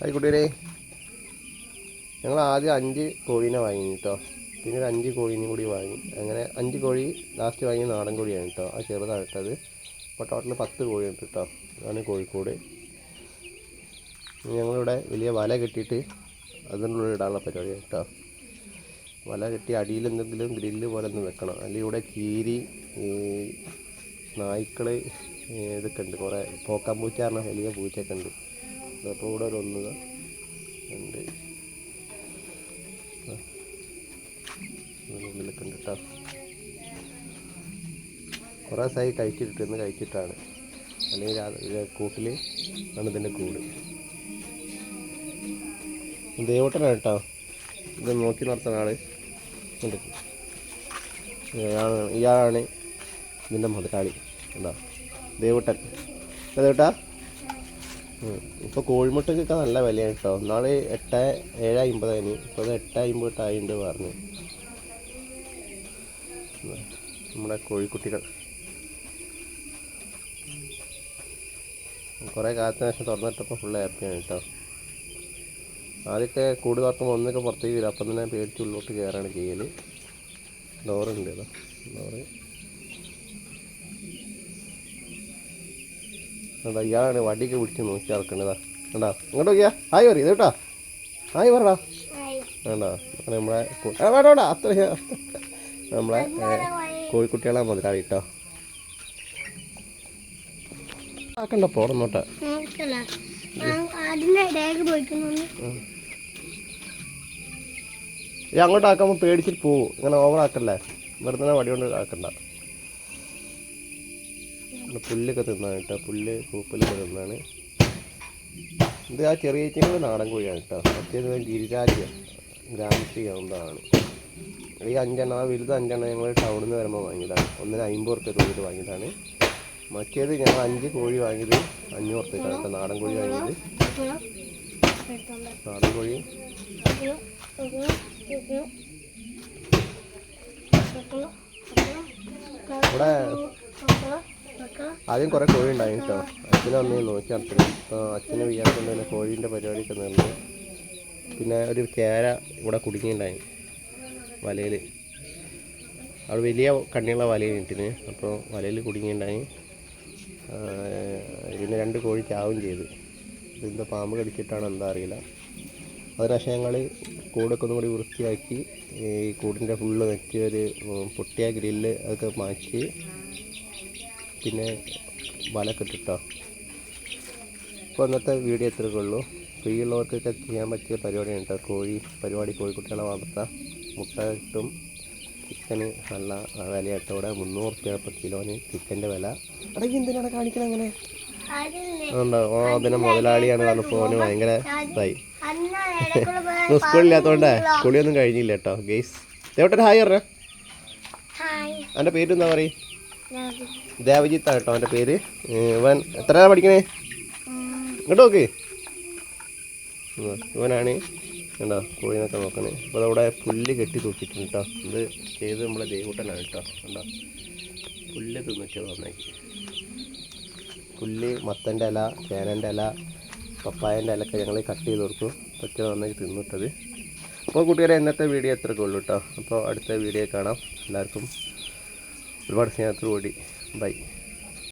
ആയിക്കോട്ടെ. ഞങ്ങൾ ആദ്യം 5 കോഴീനെ വാങ്ങി കേട്ടോ. പിന്നെ ഒരു 5 കോഴീനും കൂടി വാങ്ങി. അങ്ങനെ 5 കോഴി ലാസ്റ്റ് വാങ്ങിയ നാടൻ കോഴിയാണ് കേട്ടോ. ആ ചെറുതാണ് ഇട്ടത്. അപ്പോൾ ടോട്ടൽ 10 കോഴിയുണ്ട് കേട്ടോ. അതാണ് കോഴിക്കോട്. ഞങ്ങളിവിടെ വലിയ വല കെട്ടിയിട്ട് അതിനുള്ളിൽ ഇടാനുള്ള പരിപാടിയാണ് കേട്ടോ. വല കെട്ടി അടിയിൽ എന്തെങ്കിലും ഗ്രില്ല് പോലെ ഒന്ന് വെക്കണം. അല്ലെങ്കിൽ ഇവിടെ കീരി, നായ്ക്കൾ ഇതൊക്കെ ഉണ്ട്. കുറേ പോക്കാൻ പൂച്ച പറഞ്ഞാൽ വലിയ പൂച്ചയൊക്കെ ഉണ്ട്. അപ്പോൾ ഇവിടെ ഒരു ഒന്നുക ഉണ്ട്, ഉള്ളിലൊക്കെ ഉണ്ട് കേട്ടോ. കുറേ ദിവസമായി കഴിച്ചിട്ട് ഇന്ന് കഴിച്ചിട്ടാണ്. അല്ലെങ്കിൽ കൂട്ടിൽ ആണ് ഇതിൻ്റെ കൂട്. ദേവട്ടനാണ് കേട്ടോ. ഇത് നോക്കി നടത്തുന്ന ആൾ ഉണ്ട്. ഇയാളാണ് ഇതിൻ്റെ മുതലാളി. എന്താ ദേവട്ടൻ. ദേവട്ടാ, ഇപ്പോൾ കോഴിമുട്ടക്കൊക്കെ നല്ല വിലയാണ് കേട്ടോ. നാളെ 7.50. ഇപ്പോൾ 8.50 ആയിട്ടുണ്ട് പറഞ്ഞു. നമ്മുടെ കോഴിക്കുട്ടികൾ കുറേ കാലത്തിന് ശേഷം തുറന്നിട്ടപ്പോൾ ഫുള്ള് ഹാപ്പിയാണ് കേട്ടോ. ആദ്യമൊക്കെ കൂട് തുറക്കുമ്പോൾ ഒന്നൊക്കെ പുറത്തേക്ക് വരും. അപ്പം തന്നെ പേടിച്ച് ഉള്ളോട്ട് കയറാണ് ചെയ്യൽ. ഡോറുണ്ട് കേട്ടോ. ഡോറ് എന്താ ഇയാളാണ് വടിയൊക്കെ പിടിച്ച് നോക്കി ഇറക്കേണ്ടതാ. വേണ്ടാ ഇങ്ങോട്ട് നോക്കിയാ ഹായ് പറയും കേട്ടോ. ഹായ് പറടാ. വേണ്ടാ നമ്മളെ വേണ്ട അത്ര നമ്മളെ കോഴിക്കുട്ടികളെ മുതലാളി കേട്ടോ. ആക്കണ്ട പോടന്നോട്ടെ. അങ്ങോട്ട് ആക്കുമ്പോൾ പേടിച്ചിട്ട് പോവും. ഇങ്ങനെ ഓവറാക്കല്ലേ. വെറുതെ വടി കൊണ്ട് ആക്കണ്ട. പുല്ലൊക്കെ തിന്നാണ് കേട്ടോ. പൂപ്പലൊക്കെ തിന്നാണ്. ഇത് ആ ചെറിയ ചേച്ചിയുടെ നാടൻ കോഴിയാണ് കേട്ടോ. മറ്റേത് ഗിരിരാജ്യം ഗ്രാമത്തിയാവുന്നതാണ്. ഈ 5 ആ വലുത് 5 ഞങ്ങൾ ടൗണിൽ നിന്ന് വരുമ്പോൾ വാങ്ങിയതാണ്. ഒന്നിന് 50 റുപ്യ തൂക്കിട്ട് വാങ്ങിയതാണ്. മറ്റേത് ഞങ്ങൾ 5 കോഴി വാങ്ങിയത് 500 റുപ്യക്കാണ് കേട്ടോ. നാടൻ കോഴി വാങ്ങിയത്. നാടൻ കോഴി ഇവിടെ ആദ്യം കുറേ കോഴി ഉണ്ടായി കേട്ടോ. അച്ഛനെ വന്ന് നോക്കി നടത്തുന്നത്. ഇപ്പോൾ അച്ഛനെ വീയാക്കൊണ്ട് തന്നെ കോഴീൻ്റെ പരിപാടിയൊക്കെ നിർന്നു. പിന്നെ ഒരു കേര ഇവിടെ കുടുങ്ങിയിട്ടുണ്ടായി വലയിൽ. അവിടെ വലിയ കണ്ണിയുള്ള വലയിൽ ഇട്ടിന്. അപ്പോൾ വലയിൽ കുടുങ്ങിയിട്ടുണ്ടായി. പിന്നെ 2 കോഴി ചാവും ചെയ്ത്. ഇതിൻ്റെ പാമ്പ് കടിച്ചിട്ടാണ് എന്താ അറിയില്ല. അതിനുശേഷം ഞങ്ങൾ കൂടൊക്കെ ഒന്നും കൂടി വൃത്തിയാക്കി ഈ കൂടിൻ്റെ ഫുള്ള് വെച്ച് ഒരു പൊട്ടിയ ഗ്രില്ല് അതൊക്കെ മാറ്റി പിന്നെ വലൊക്കെ ഇട്ടിട്ടോ. അപ്പോൾ ഇന്നത്തെ വീഡിയോ ഇത്രയൊക്കെ ഉള്ളൂ. ഫ്രീ ഉള്ളവർക്കൊക്കെ ചെയ്യാൻ പറ്റിയ പരിപാടിയാണ് കേട്ടോ. കോഴിക്കുട്ടികളെ വളർത്താം. മുട്ട കിട്ടും. ചിക്കന് നല്ല വിലയാട്ടോ. ഇവിടെ 300 റുപ്യ per കിലോന് ചിക്കൻ്റെ വില. അടങ്ങി എന്തിനാണ് കാണിക്കണം അങ്ങനെ? അതുകൊണ്ടോ അതിനെ മുതലാളിയാണ് കാരണം ഫോന് ഭയങ്കര ഇതായി. സ്കൂളില്ലാത്തതുകൊണ്ട് കുളിയൊന്നും കഴിഞ്ഞില്ല കേട്ടോ. ഗെയ്സ് ദേവട്ടൻ ഹായ് പറഞ്ഞ. അവൻ്റെ പേരെന്താ പറയും? ദേവജിത്താണ് കേട്ടോ അവൻ്റെ പേര്. ഇവൻ എത്രയാണ് പഠിക്കണേ? ഇങ്ങോട്ട് നോക്ക്. ഇവനാണ് കണ്ടോ കോഴിനൊക്കെ നോക്കണേ. അപ്പോൾ അതവിടെ പുല്ല് കെട്ടി തൂക്കിയിട്ടുണ്ട് കേട്ടോ. ഇത് ചെയ്ത് നമ്മളെ ദേവൂട്ടനാണ് കേട്ടോ. കണ്ടോ പുല്ല് തിന്നിട്ട് നന്നാക്കി. പുല്ല് മത്തൻ്റെ ഇല, ചേനൻ്റെ ഇല, പപ്പായൻ്റെ ഇലയൊക്കെ ഞങ്ങൾ കട്ട് ചെയ്ത് കൊടുക്കും. ഒക്കെ നന്നായി തിന്നിട്ടത്. അപ്പോൾ കൂട്ടുകാരെ ഇന്നത്തെ വീഡിയോ എത്രയൊക്കെ ഉള്ളൂ കേട്ടോ. അപ്പോൾ അടുത്ത വീഡിയോ കാണാം. എല്ലാവർക്കും ഒരുപാട് സ്നേഹത്തോടുകൂടി ബൈ.